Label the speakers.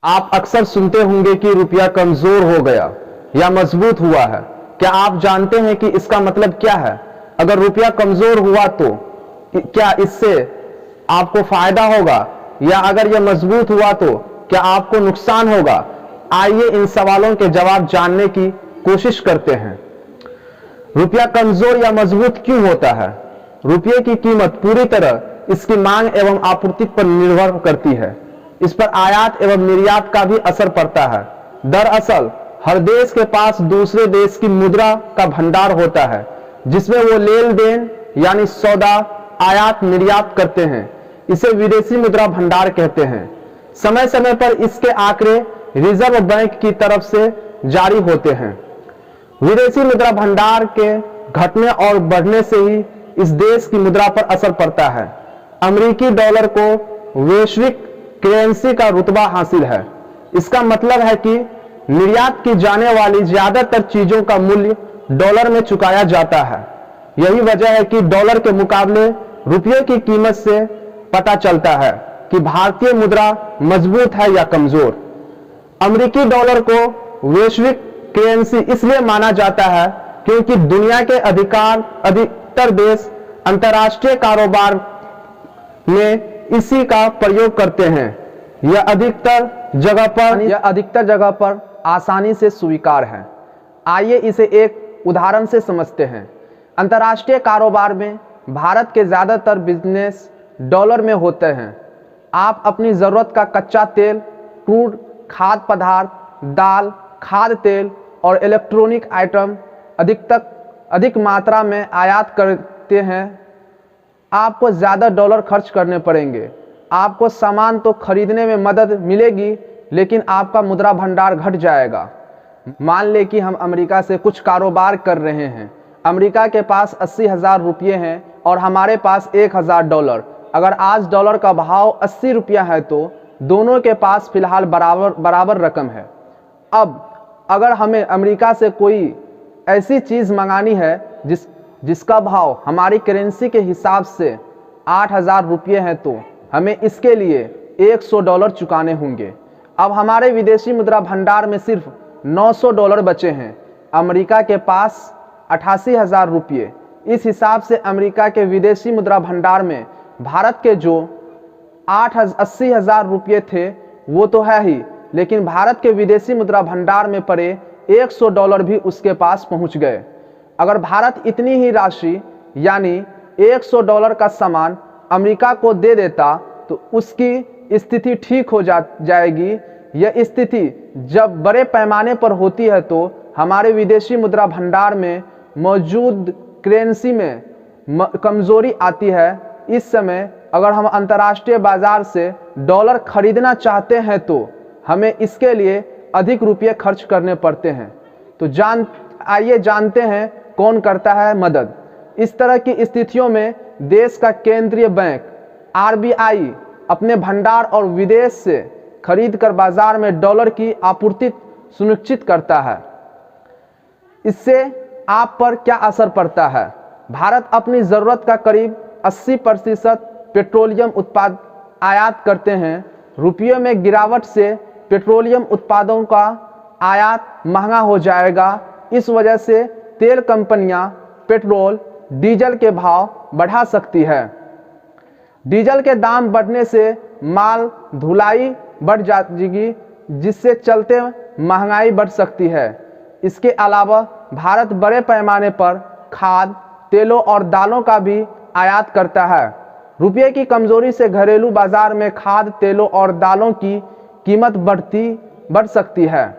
Speaker 1: आप अक्सर सुनते होंगे कि रुपया कमजोर हो गया या मजबूत हुआ है। क्या आप जानते हैं कि इसका मतलब क्या है? अगर रुपया कमजोर हुआ तो क्या इससे आपको फायदा होगा, या अगर यह मजबूत हुआ तो क्या आपको नुकसान होगा? आइए इन सवालों के जवाब जानने की कोशिश करते हैं। रुपया कमजोर या मजबूत क्यों होता है? रुपये की कीमत पूरी तरह इसकी मांग एवं आपूर्ति पर निर्भर करती है। इस पर आयात एवं निर्यात का भी असर पड़ता है। दरअसल हर देश के पास दूसरे देश की मुद्रा का भंडार होता है, जिसमें वो लेन देन यानी सौदा आयात निर्यात करते हैं। इसे विदेशी मुद्रा भंडार कहते हैं। समय समय पर इसके आंकड़े रिजर्व बैंक की तरफ से जारी होते हैं। विदेशी मुद्रा भंडार के घटने और बढ़ने से ही इस देश की मुद्रा पर असर पड़ता है। अमेरिकी डॉलर को वैश्विक करेंसी का रुतबा हासिल है। इसका मतलब है कि निर्यात की जाने वाली ज्यादातर चीजों का मूल्य डॉलर में चुकाया जाता है। यही वजह है कि डॉलर के मुकाबले रुपये की कीमत से पता चलता है कि भारतीय मुद्रा मजबूत है या कमजोर। अमेरिकी डॉलर को वैश्विक करेंसी इसलिए माना जाता है क्योंकि दुनिया के अधिकतर देश अंतर्राष्ट्रीय कारोबार में इसी का प्रयोग करते हैं। यह अधिकतर जगह पर आसानी से स्वीकार है। आइए इसे एक उदाहरण से समझते हैं। अंतर्राष्ट्रीय कारोबार में भारत के ज्यादातर बिजनेस डॉलर में होते हैं। आप अपनी जरूरत का कच्चा तेल, क्रूड, खाद्य पदार्थ, दाल, खाद्य तेल और इलेक्ट्रॉनिक आइटम अधिक मात्रा में आयात करते हैं। आपको ज़्यादा डॉलर खर्च करने पड़ेंगे। आपको सामान तो खरीदने में मदद मिलेगी, लेकिन आपका मुद्रा भंडार घट जाएगा। मान लें कि हम अमेरिका से कुछ कारोबार कर रहे हैं। अमेरिका के पास 80,000 रुपये हैं और हमारे पास 1,000 डॉलर। अगर आज डॉलर का भाव 80 रुपया है तो दोनों के पास फिलहाल बराबर रकम है। अब अगर हमें अमेरिका से कोई ऐसी चीज़ मंगानी है जिसका भाव हमारी करेंसी के हिसाब से 8,000 रुपये है, तो हमें इसके लिए 100 डॉलर चुकाने होंगे। अब हमारे विदेशी मुद्रा भंडार में सिर्फ 900 डॉलर बचे हैं। अमेरिका के पास 88,000 रुपये। इस हिसाब से अमेरिका के विदेशी मुद्रा भंडार में भारत के जो 80,000 रुपये थे वो तो है ही, लेकिन भारत के विदेशी मुद्रा भंडार में पड़े 100 डॉलर भी उसके पास पहुंच गए। अगर भारत इतनी ही राशि यानी 100 डॉलर का सामान अमेरिका को दे देता तो उसकी स्थिति ठीक हो जाएगी। यह स्थिति जब बड़े पैमाने पर होती है तो हमारे विदेशी मुद्रा भंडार में मौजूद करेंसी में कमजोरी आती है। इस समय अगर हम अंतर्राष्ट्रीय बाजार से डॉलर खरीदना चाहते हैं तो हमें इसके लिए अधिक रुपये खर्च करने पड़ते हैं। तो आइए जानते हैं कौन करता है मदद। इस तरह की स्थितियों में देश का केंद्रीय बैंक RBI अपने भंडार और विदेश से खरीद कर बाजार में डॉलर की आपूर्ति सुनिश्चित करता है। इससे आप पर क्या असर पड़ता है? भारत अपनी ज़रूरत का करीब 80% पेट्रोलियम उत्पाद आयात करते हैं। रुपये में गिरावट से पेट्रोलियम उत्पादों का आयात महंगा हो जाएगा। इस वजह से तेल कंपनियां पेट्रोल, डीजल के भाव बढ़ा सकती है। डीजल के दाम बढ़ने से माल ढुलाई बढ़ जाएगी, जिससे चलते महंगाई बढ़ सकती है। इसके अलावा भारत बड़े पैमाने पर खाद्य तेलों और दालों का भी आयात करता है। रुपये की कमजोरी से घरेलू बाजार में खाद्य तेलों और दालों की कीमत बढ़ सकती है।